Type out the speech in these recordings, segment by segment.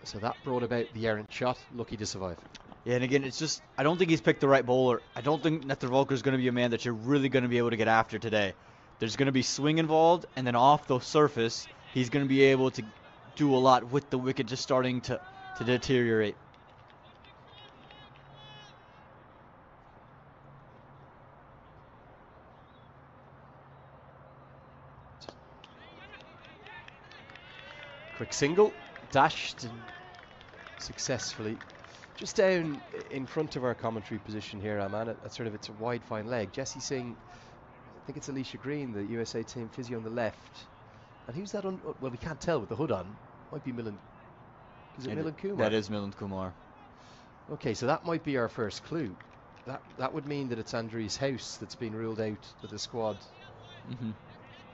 So that brought about the errant shot, lucky to survive. Yeah, and again, it's just, I don't think he's picked the right bowler. I don't think Nether Volker's going to be a man that you're really going to be able to get after today. There's going to be swing involved, and then off the surface, he's going to be able to do a lot with the wicket just starting to deteriorate. Quick single, dashed and successfully. Just down in front of our commentary position here, Aman, at sort of its wide fine leg. Jesse Singh, I think it's Alicia Green, the USA team physio on the left. And who's that on? Well, we can't tell with the hood on. Might be Milan. Is it Milan Kumar? That is Milan Kumar. Okay, so that might be our first clue. That would mean that it's Andreas House that's been ruled out of the squad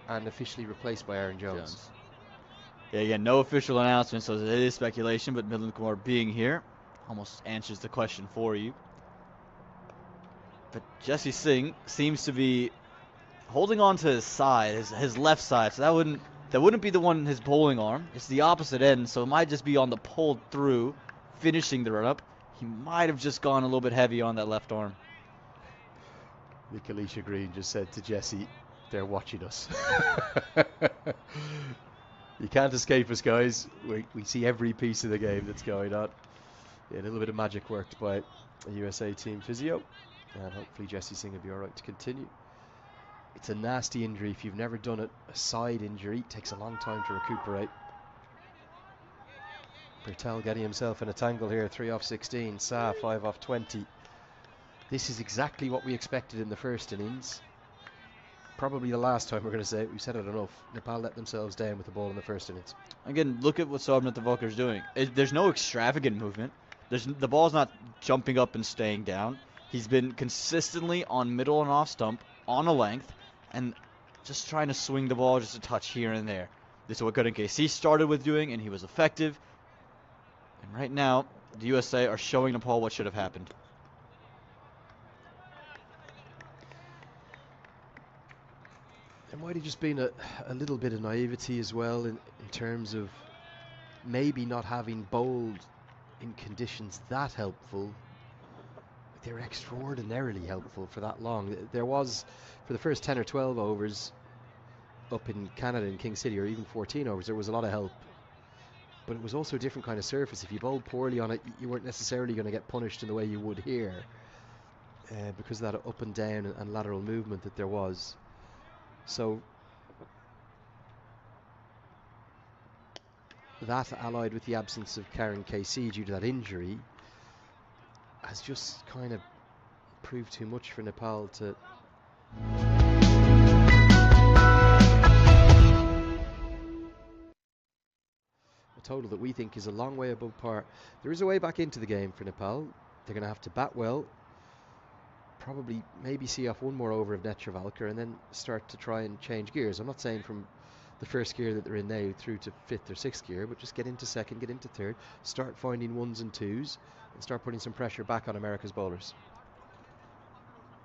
and officially replaced by Aaron Jones. Yeah, again, no official announcement, so it is speculation, but Milan Kumar being here almost answers the question for you. But Jesse Singh seems to be holding on to his side, his left side, so that wouldn't be the one in his bowling arm. It's the opposite end, so it might just be on the pulled through, finishing the run-up. He might have just gone a little bit heavy on that left arm. I think Alicia Green just said to Jesse, they're watching us. You can't escape us, guys. We see every piece of the game that's going on. Yeah, a little bit of magic worked by a USA team physio. And hopefully Jesse Singh will be all right to continue. It's a nasty injury. If you've never done it, a side injury, it takes a long time to recuperate. Bertel getting himself in a tangle here, 3 off 16, Sa 5 off 20. This is exactly what we expected in the first innings. Probably the last time we're going to say it. We've said it enough. Nepal let themselves down with the ball in the first innings. Again, look at what Sobnet the Volker's doing. There's no extravagant movement. The ball's not jumping up and staying down. He's been consistently on middle and off stump, on a length, and just trying to swing the ball just a touch here and there. This is what Gooden KC started with doing, and he was effective. And right now, the USA are showing Nepal what should have happened. There might have just been a little bit of naivety as well in terms of maybe not having bowled in conditions that helpful. They were extraordinarily helpful for that long. There was, for the first 10 or 12 overs up in Canada in King City, or even 14 overs, there was a lot of help. But it was also a different kind of surface. If you bowled poorly on it, you weren't necessarily going to get punished in the way you would here, because of that up and down and lateral movement that there was. So that, allied with the absence of Karen KC due to that injury, has just kind of proved too much for Nepal to... A total that we think is a long way above par. There is a way back into the game for Nepal. They're going to have to bat well, probably maybe see off one more over of Netravalkar, and then start to try and change gears. I'm not saying from the first gear that they're in now through to 5th or 6th gear, but just get into 2nd, get into 3rd, start finding 1s and 2s, and start putting some pressure back on America's bowlers.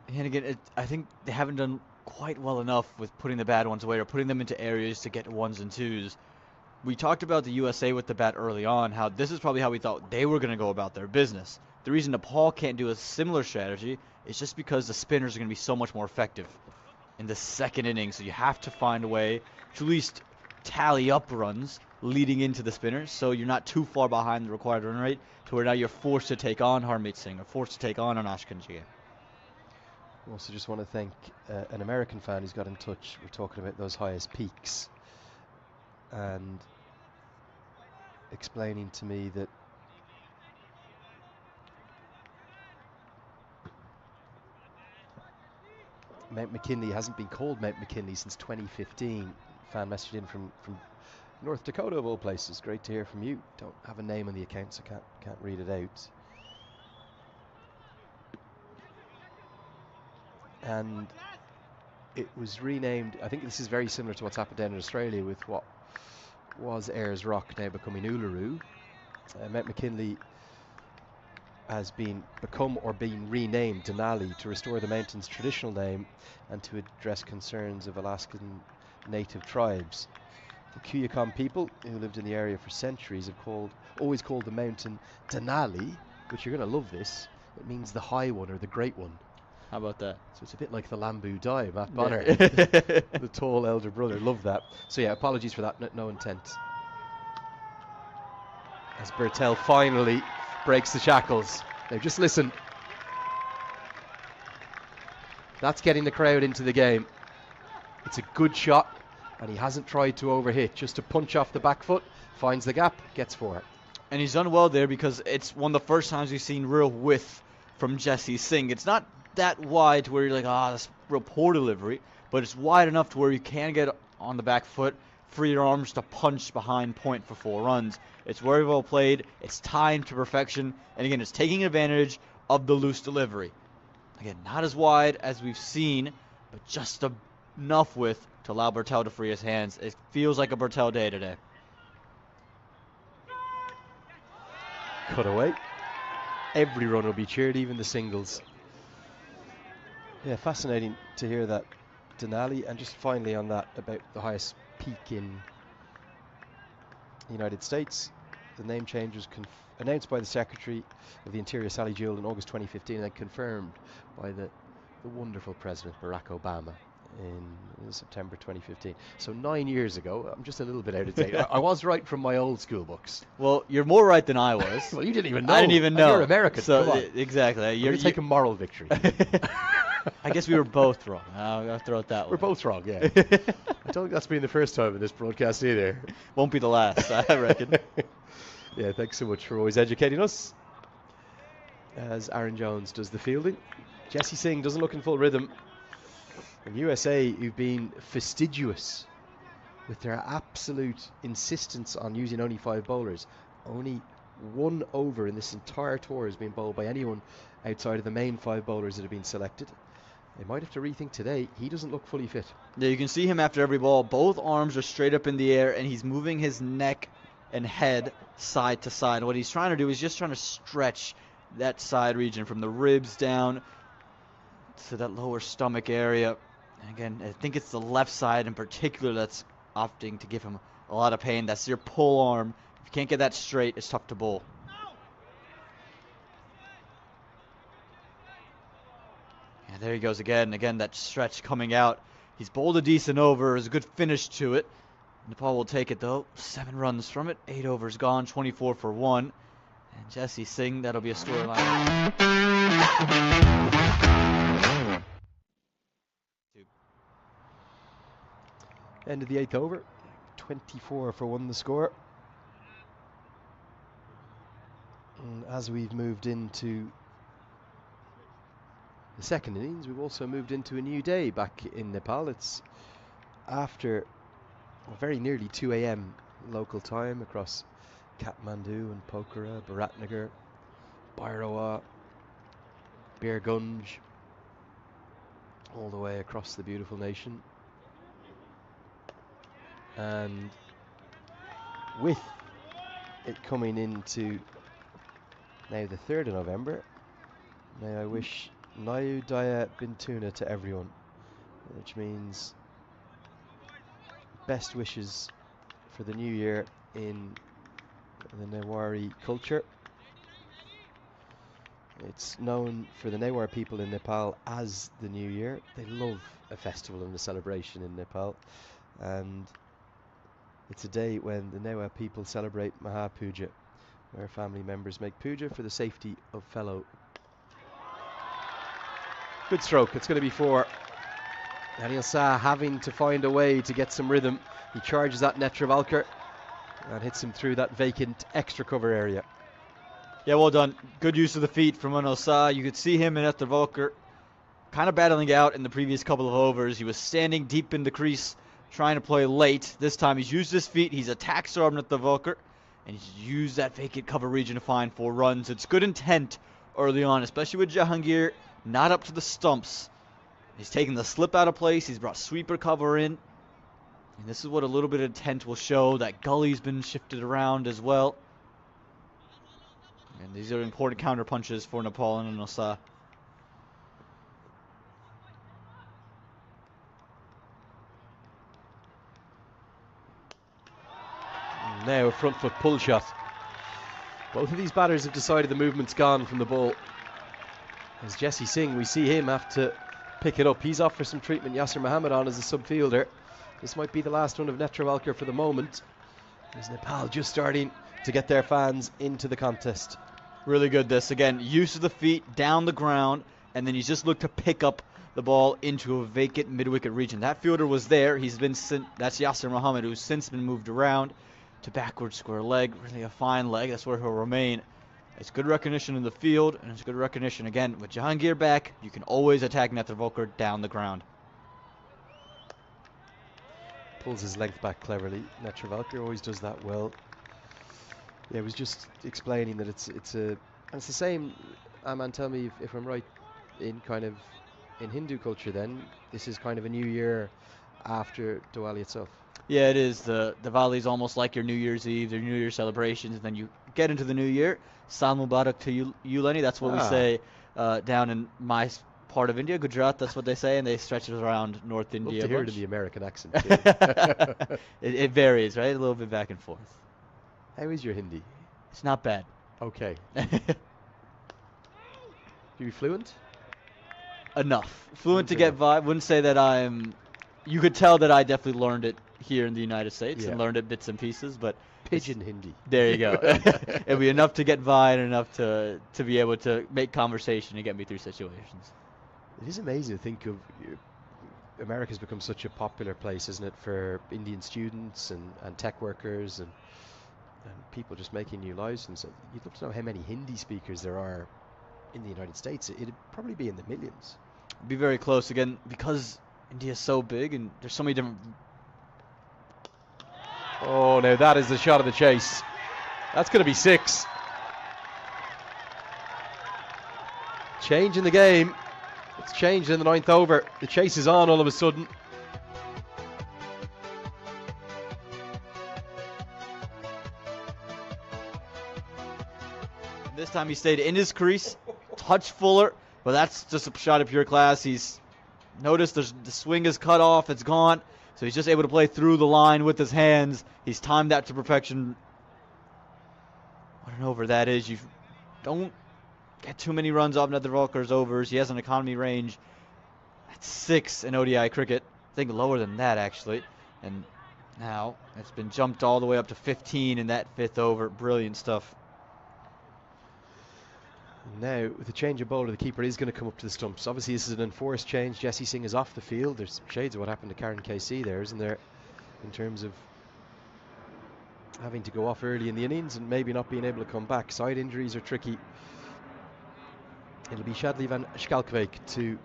And again, I think they haven't done quite well enough with putting the bad ones away or putting them into areas to get 1s and 2s. We talked about the USA with the bat early on, how this is probably how we thought they were going to go about their business. The reason Nepal can't do a similar strategy is just because the spinners are going to be so much more effective in the second inning. So you have to find a way to at least tally up runs leading into the spinners, so you're not too far behind the required run rate to where now you're forced to take on Harmeet Singh or forced to take on Anash Kanjia. I also just want to thank an American fan who's got in touch. We're talking about those highest peaks and explaining to me that Mount McKinley hasn't been called Mount McKinley since 2015. Fan messaged in from North Dakota of all places. Great to hear from you. Don't have a name on the account, so can't read it out. And it was renamed. I think this is very similar to what's happened down in Australia with what was Ayers Rock, now becoming Uluru. Mount McKinley has become renamed Denali to restore the mountain's traditional name and to address concerns of Alaskan native tribes. The Kuyakan people, who lived in the area for centuries, have always called the mountain Denali, which you're going to love this. It means the high one or the great one. How about that? So it's a bit like the Lambu Dai, Matt Yeah. Bonner, the tall elder brother. Love that. So yeah, apologies for that. No intent. As Bertel finally breaks the shackles. Now just listen. That's getting the crowd into the game. It's a good shot, and he hasn't tried to overhit, just to punch off the back foot, finds the gap, gets 4. And he's done well there because it's one of the first times we've seen real width from Jesse Singh. It's not that wide to where you're like, that's real poor delivery, but it's wide enough to where you can get on the back foot, free your arms to punch behind point for 4 runs. It's very well played, it's timed to perfection, and again, it's taking advantage of the loose delivery. Again, not as wide as we've seen, but just enough width to allow Bertel to free his hands. It feels like a Bertel day today. Cut away. Every run will be cheered, even the singles. Yeah, fascinating to hear that Denali. And just finally on that, about the highest peak in the United States. The name change was announced by the Secretary of the Interior, Sally Jewell, in August 2015, and then confirmed by the wonderful President Barack Obama in September 2015. So 9 years ago. I'm just a little bit out of date. I was right from my old school books. Well, you're more right than I was. Well, you didn't even know. I didn't even know. You're American. So, Come on. Exactly. You're taking moral victory. I guess we were both wrong. I'll throw it that way. We're both wrong, yeah. I don't think that's been the first time in this broadcast either. Won't be the last, I reckon. Yeah, thanks so much for always educating us. As Aaron Jones does the fielding. Jesse Singh doesn't look in full rhythm. And USA, who've been fastidious with their absolute insistence on using only 5 bowlers. Only 1 over in this entire tour has been bowled by anyone outside of the main 5 bowlers that have been selected. They might have to rethink today. He doesn't look fully fit. Yeah, you can see him after every ball. Both arms are straight up in the air, and he's moving his neck and head side to side. What he's trying to do is just trying to stretch that side region from the ribs down to that lower stomach area. And again, I think it's the left side in particular that's opting to give him a lot of pain. That's your pull arm. If you can't get that straight, it's tough to bowl. And there he goes again. Again, that stretch coming out. He's bowled a decent over. There's a good finish to it. Nepal will take it, though. 7 runs from it. 8 overs gone. 24 for 1. And Jesse Singh, that'll be a storyline. End of the 8th over. 24 for 1 the score. And as we've moved into the second innings, we've also moved into a new day back in Nepal. It's after very nearly 2 a.m. local time across Kathmandu and Pokhara, Biratnagar, Bhairawa, Birgunj, all the way across the beautiful nation. And with it coming into now the 3rd of November, may I wish Nayu Daya Bintuna to everyone, which means best wishes for the new year in the Newari culture. It's known for the Newar people in Nepal as the New Year. They love a festival and a celebration in Nepal, and it's a day when the Newar people celebrate Maha Puja, where family members make puja for the safety of fellow. Good stroke. It's going to be 4. Daniel Sa having to find a way to get some rhythm. He charges at Netravalkar and hits him through that vacant extra cover area. Yeah, well done. Good use of the feet from Manal Sa. You could see him in Netravalkar kind of battling out in the previous couple of overs. He was standing deep in the crease trying to play late. This time he's used his feet. He's attacked Saurabh Netravalkar, and he's used that vacant cover region to find 4 runs. It's good intent early on, especially with Jahangir not up to the stumps. He's taken the slip out of place. He's brought sweeper cover in. And this is what a little bit of intent will show. That gully's been shifted around as well. And these are important counter punches for Nepal and Anosa. Now a front foot pull shot. Both of these batters have decided the movement's gone from the ball. As Jesse Singh, we see him have to pick it up. He's off for some treatment. Yasser Mohammed on as a subfielder. This might be the last one of Netravalkar for the moment. As Nepal just starting to get their fans into the contest. Really good this. Again, use of the feet, down the ground, and then you just look to pick up the ball into a vacant mid-wicket region. That fielder was there. That's Yasser Mohammed, who's since been moved around to backward square leg. Really a fine leg. That's where he'll remain. It's good recognition in the field, and it's good recognition again. With Jahangir back, you can always attack Netravalkar down the ground. Pulls his length back cleverly. Netravalkar always does that well. Yeah, I was just explaining that it's the same. Aman, tell me if I'm right. In Hindu culture, then this is kind of a new year after Diwali itself. Yeah, it is. The Diwali is almost like your New Year's Eve, your New Year's celebrations, and then you get into the new year. Sal Mubarak to you, Lenny. That's what we say down in my part of India, Gujarat. That's what they say, and they stretch it around North India. Love to hear it in the American accent too. It varies, right? A little bit back and forth. How is your Hindi? It's not bad. Okay. You fluent? Enough. Fluent to get by. Wouldn't say that I'm. You could tell that I definitely learned it here in the United States and learned it bits and pieces, but Pidgin Hindi. There you go. It'll be enough to get by and enough to be able to make conversation and get me through situations. It is amazing to think of. America's become such a popular place, isn't it, for Indian students and tech workers and people just making new lives. And so you'd love to know how many Hindi speakers there are in the United States. It'd probably be in the millions. It'd be very close again because India's so big and there's so many different. Oh, now that is the shot of the chase. That's going to be 6. Change in the game. It's changed in the 9th over. The chase is on all of a sudden. This time he stayed in his crease, touched Fuller, but that's just a shot of pure class. He's noticed the swing is cut off, it's gone, so he's just able to play through the line with his hands. He's timed that to perfection. What an over that is. You don't get too many runs off Netravalkar's overs. He has an economy range at 6 in ODI cricket. I think lower than that, actually. And now it's been jumped all the way up to 15 in that 5th over. Brilliant stuff. Now, with the change of bowler, the keeper is going to come up to the stumps. Obviously, this is an enforced change. Jesse Singh is off the field. There's shades of what happened to Karen KC there, isn't there? In terms of having to go off early in the innings and maybe not being able to come back. Side injuries are tricky. It'll be Shadley van Schalkwijk to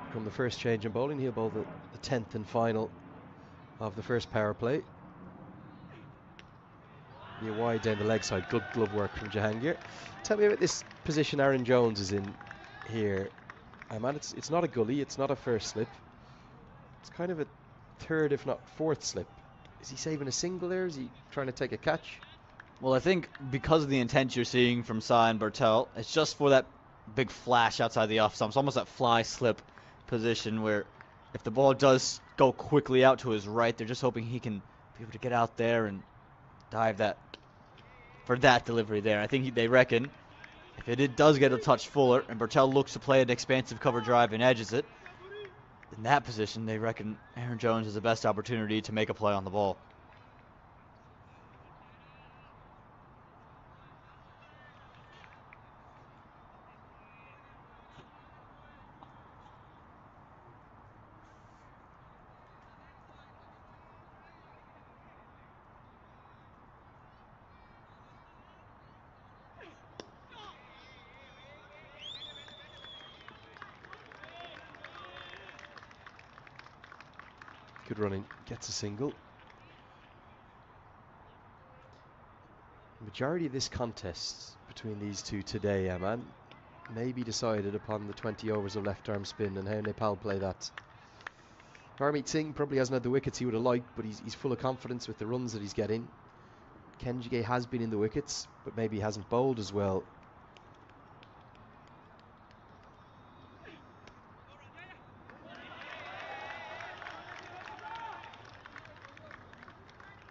become the first change in bowling. He'll bowl the 10th and final of the first power play. Be wide down the leg side. Good glove work from Jahangir. Tell me about this position Aaron Jones is in here. Man, it's not a gully. It's not a first slip. It's kind of a 3rd, if not 4th slip. Is he saving a single there? Is he trying to take a catch? Well, I think because of the intent you're seeing from Sai and Bartel, it's just for that big flash outside the off stump. It's almost that fly slip position where if the ball does go quickly out to his right, they're just hoping he can be able to get out there and dive that for that delivery there. I think they reckon if it does get a touch fuller and Bartel looks to play an expansive cover drive and edges it, in that position they reckon Aaron Jones has the best opportunity to make a play on the ball. Good running, gets a single. The majority of this contest between these two today, Aman, may be decided upon the 20 overs of left arm spin and how Nepal play that. Harmeet Singh probably hasn't had the wickets he would have liked, but he's full of confidence with the runs that he's getting. Kenjige has been in the wickets, but maybe hasn't bowled as well.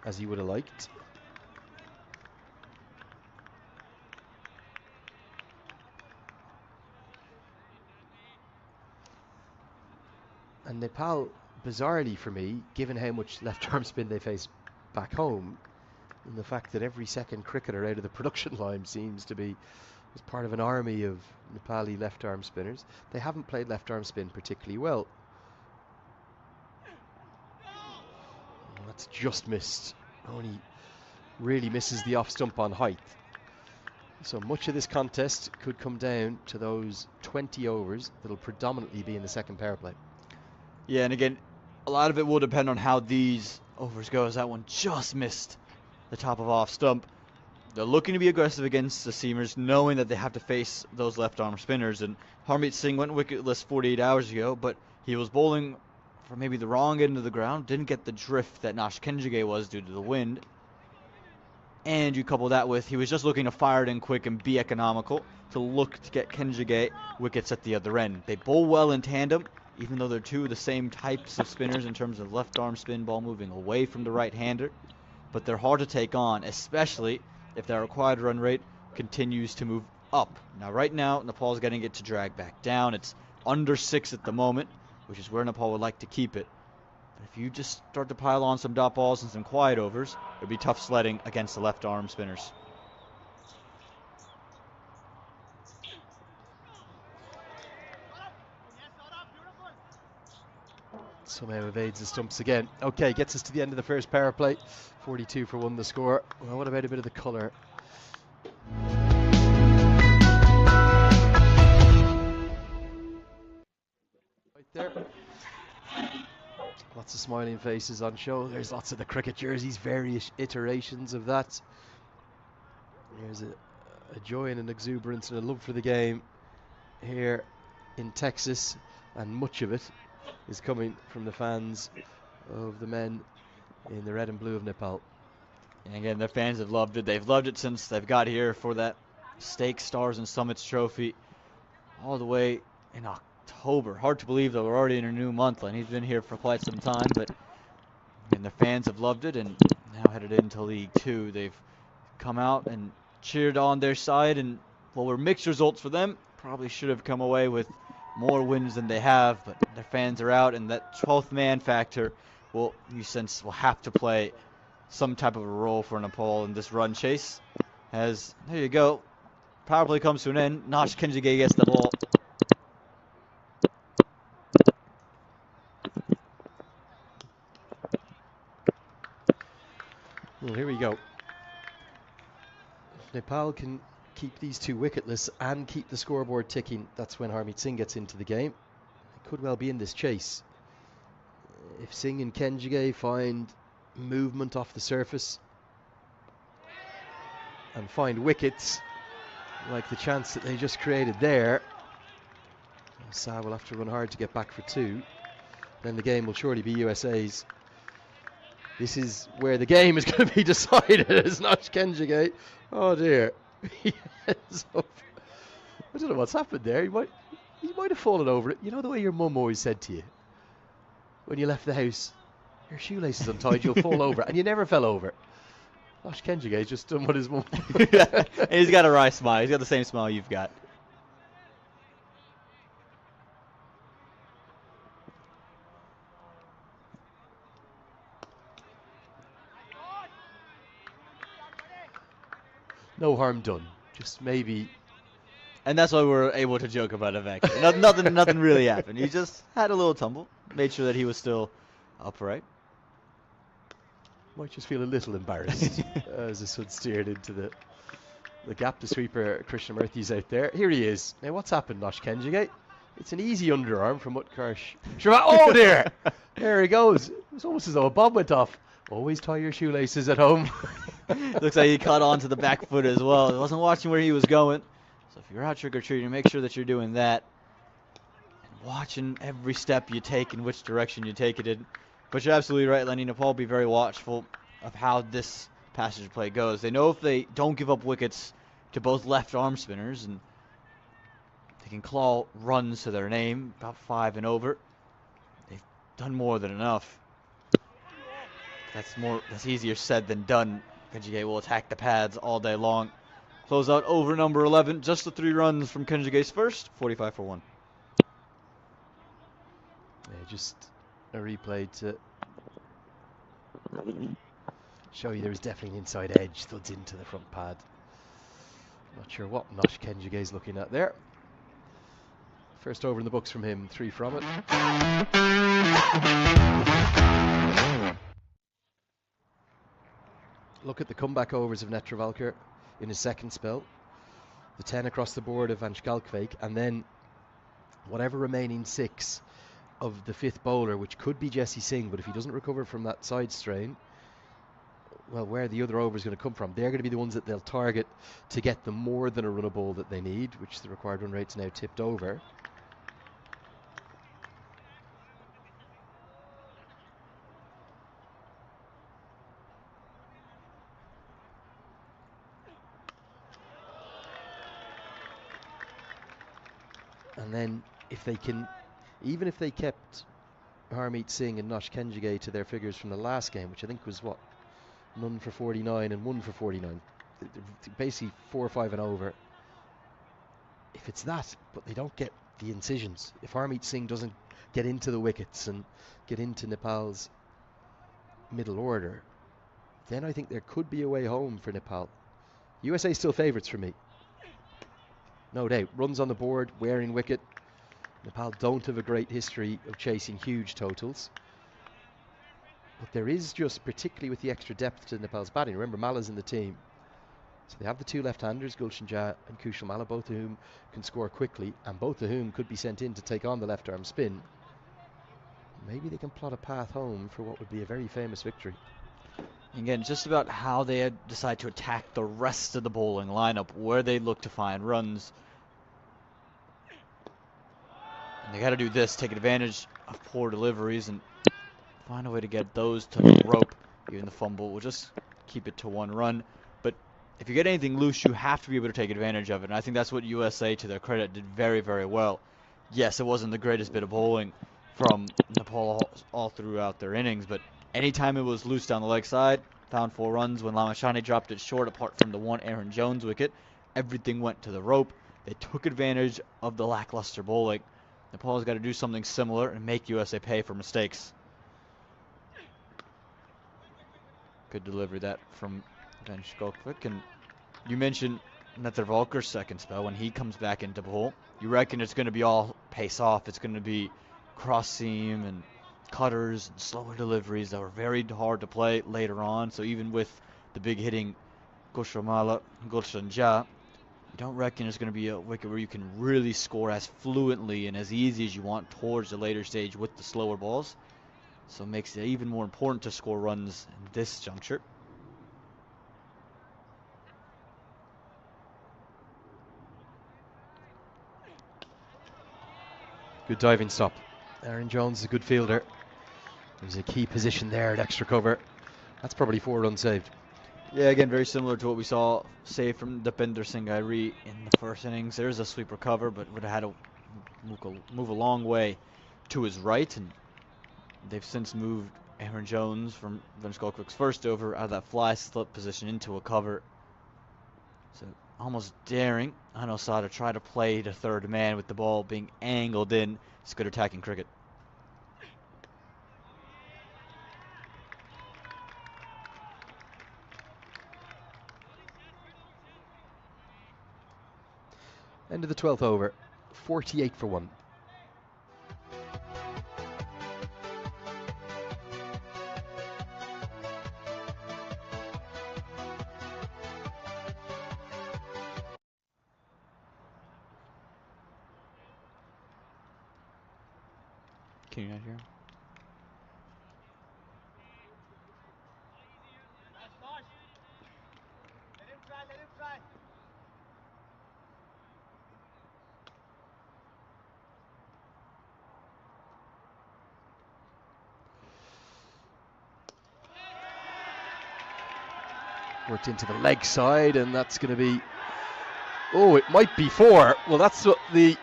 as he would have liked. And Nepal, bizarrely for me, given how much left arm spin they face back home, and the fact that every second cricketer out of the production line seems to be as part of an army of Nepali left arm spinners, they haven't played left arm spin particularly well. That's just missed. Only really misses the off stump on height. So much of this contest could come down to those 20 overs that'll predominantly be in the second power play. Yeah, and again, a lot of it will depend on how these overs go, as that one just missed the top of off stump. They're looking to be aggressive against the seamers, knowing that they have to face those left arm spinners. And Harmeet Singh went wicketless 48 hours ago, but he was bowling for maybe the wrong end of the ground, didn't get the drift that Nash Kenjige was due to the wind. And you couple that with he was just looking to fire it in quick and be economical to look to get Kenjige wickets at the other end. They bowl well in tandem, even though they're two of the same types of spinners in terms of left arm spin ball moving away from the right hander. But they're hard to take on, especially if their required run rate continues to move up. Now, right now, Nepal's getting it to drag back down. It's under 6 at the moment, which is where Nepal would like to keep it. But if you just start to pile on some dot balls and some quiet overs, it would be tough sledding against the left arm spinners. Somehow evades the stumps again. Okay, gets us to the end of the first power play. 42 for 1 the score. Well, what about a bit of the colour? Right there. Lots of smiling faces on show. There's lots of the cricket jerseys, various iterations of that. There's a joy and an exuberance and a love for the game here in Texas, and much of it is coming from the fans of the men in the red and blue of Nepal. And again, the fans have loved it. They've loved it since they've got here for that Stake Stars and Summits trophy all the way in October. Hard to believe that we're already in a new month, and he's been here for quite some time, but and the fans have loved it, and now headed into League 2. They've come out and cheered on their side, and while we're mixed results for them, probably should have come away with more wins than they have, but their fans are out, and that 12th man factor will have to play some type of a role for Nepal in this run chase. As there you go, power play comes to an end. Nash Kenjige gets the ball. Well, here we go. If Nepal can keep these two wicketless and keep the scoreboard ticking, that's when Harmeet Singh gets into the game. They could well be in this chase. If Singh and Kenjige find movement off the surface and find wickets like the chance that they just created there, Sa will have to run hard to get back for 2. Then the game will surely be USA's. This is where the game is going to be decided, as Nash Kenjige. Oh dear. He ends up. I don't know what's happened there. He might have fallen over it. You know the way your mum always said to you when you left the house, your shoelace is untied, you'll fall over, and you never fell over. Nash Kenjige's just done what his mum did. And he's got a wry smile. He's got the same smile you've got. No harm done. Just maybe. And that's why we're able to joke about it back there. Nothing really happened. He just had a little tumble, made sure that he was still upright. Might just feel a little embarrassed as the sun steered into the gap. The sweeper, Krishnamurthy's out there. Here he is. Now, what's happened, Nash Kenjige? It's an easy underarm from Utkarsh. Oh dear! There he goes. It's almost as though a bomb went off. Always tie your shoelaces at home. Looks like he caught on to the back foot as well. He wasn't watching where he was going. So if you're out trick-or-treating, make sure that you're doing that. And watching every step you take and which direction you take it in. But you're absolutely right, Lenny. Nepal will be very watchful of how this passage of play goes. They know if they don't give up wickets to both left arm spinners, and they can claw runs to their name, about 5 and over, they've done more than enough. That's easier said than done. Kenjige will attack the pads all day long. Close out over number 11. Just the 3 runs from Kenjige's first. 45 for 1. Yeah, just a replay to show you there was definitely an inside edge. Thuds into the front pad. Not sure what notch Kenjige's looking at there. First over in the books from him. 3 from it. Look at the comeback overs of Netravalkar in his second spell. The 10 across the board of Van Schalkwyk, and then whatever remaining 6 of the 5th bowler, which could be Jesse Singh, but if he doesn't recover from that side strain, well, where the other over is going to come from, they're going to be the ones that they'll target to get them more than a run a ball that they need, which the required run rate's now tipped over. And then if they can, even if they kept Harmeet Singh and Nosh Kenjige to their figures from the last game, which I think was what, none for 49 and 1 for 49, basically 4 or 5 and over. If it's that, but they don't get the incisions, if Harmeet Singh doesn't get into the wickets and get into Nepal's middle order, then I think there could be a way home for Nepal. USA still favourites for me. No doubt. Runs on the board, wearing wicket. Nepal don't have a great history of chasing huge totals. But there is just, particularly with the extra depth to Nepal's batting. Remember, Mala's in the team. So they have the 2 left-handers, Gulshan Jah and Kushal Mala, both of whom can score quickly, and both of whom could be sent in to take on the left-arm spin. Maybe they can plot a path home for what would be a very famous victory. Again, just about how they decide to attack the rest of the bowling lineup, where they look to find runs. And they got to do this, take advantage of poor deliveries and find a way to get those to the rope. Even the fumble will just keep it to 1 run. But if you get anything loose, you have to be able to take advantage of it. And I think that's what USA, to their credit, did very, very well. Yes, it wasn't the greatest bit of bowling from Nepal all throughout their innings, but anytime it was loose down the leg side, found 4 runs. When Lamashani dropped it short, apart from the 1 Aaron Jones wicket, everything went to the rope. They took advantage of the lackluster bowling. Nepal's got to do something similar and make USA pay for mistakes. Good delivery that from Van Schalkwyk. And you mentioned Netravalkar's second spell. When he comes back into bowl, you reckon it's going to be all pace off. It's going to be cross seam and cutters and slower deliveries that were very hard to play later on. So even with the big hitting Kushal Mala, Gulshan Jah, you don't reckon it's going to be a wicket where you can really score as fluently and as easy as you want towards the later stage with the slower balls. So it makes it even more important to score runs in this juncture. Good diving stop. Aaron Jones is a good fielder. There's a key position there at extra cover. That's probably 4 runs saved. Yeah, again, very similar to what we saw, say, from Deepinder Singh Airi in the first innings. There's a sweeper cover, but would have had to move a long way to his right, and they've since moved Aaron Jones from Van Schalkwyk's first over out of that fly slip position into a cover. So almost daring Anosah to try to play the third man with the ball being angled in. It's good attacking cricket. End of the 12th over, 48 for 1. Can you not hear him? Worked into the leg side, and that's going to be... Oh, it might be 4. Well, that's what the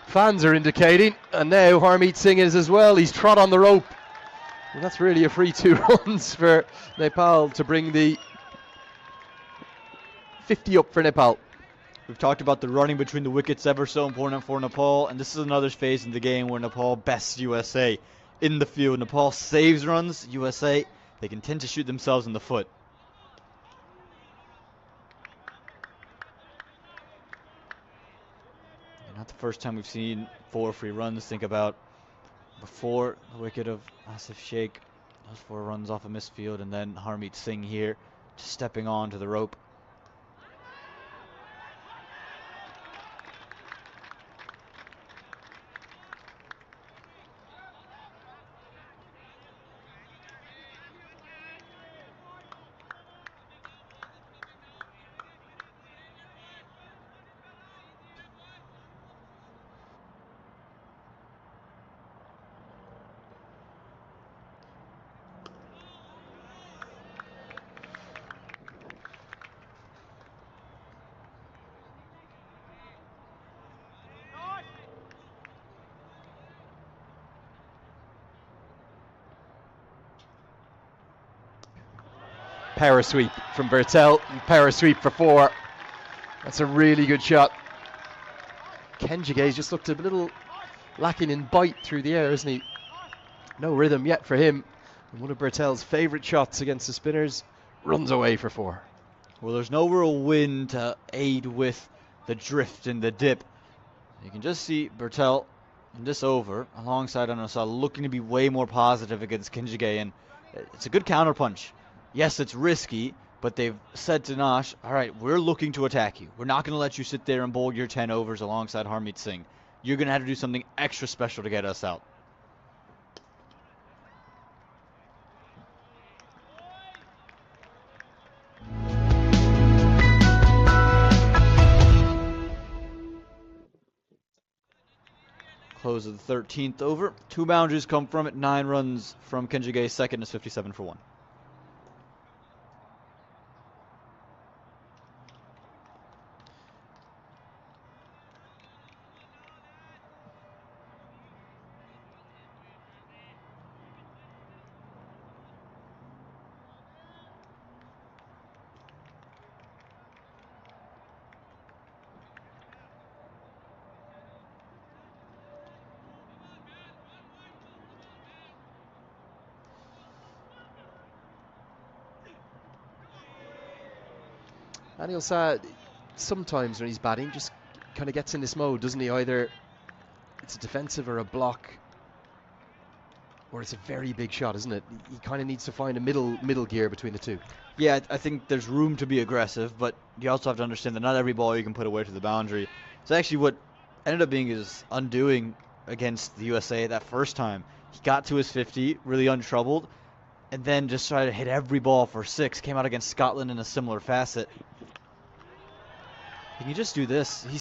fans are indicating. And now Harmeet Singh is as well. He's trod on the rope. And that's really a free 2 runs for Nepal to bring the 50 up for Nepal. We've talked about the running between the wickets ever so important for Nepal, and this is another phase in the game where Nepal bests USA in the field. Nepal saves runs, USA, they can tend to shoot themselves in the foot. Not the first time we've seen 4 free runs. Think about before the wicket of Asif Sheikh, those 4 runs off a missed field, and then Harmeet Singh here just stepping on to the rope. Power sweep from Bertel, power sweep for 4. That's a really good shot. Kenjige's just looked a little lacking in bite through the air, isn't he? No rhythm yet for him. And one of Bertel's favourite shots against the spinners runs away for 4. Well, there's no real wind to aid with the drift and the dip. You can just see Bertel in this over alongside Anosal looking to be way more positive against Kenjige, and it's a good counterpunch. Yes, it's risky, but they've said to Nash, all right, we're looking to attack you. We're not going to let you sit there and bowl your 10 overs alongside Harmeet Singh. You're going to have to do something extra special to get us out. Close of the 13th over. 2 boundaries come from it. 9 runs from Kenjige. Second is 57 for 1. Anil Sa, sometimes when he's batting, just kind of gets in this mode, doesn't he? Either it's a defensive or a block, or it's a very big shot, isn't it? He kind of needs to find a middle gear between the two. Yeah, I think there's room to be aggressive, but you also have to understand that not every ball you can put away to the boundary. So actually what ended up being his undoing against the USA that first time. He got to his 50, really untroubled, and then just tried to hit every ball for 6. Came out against Scotland in a similar facet. He can just do this. He's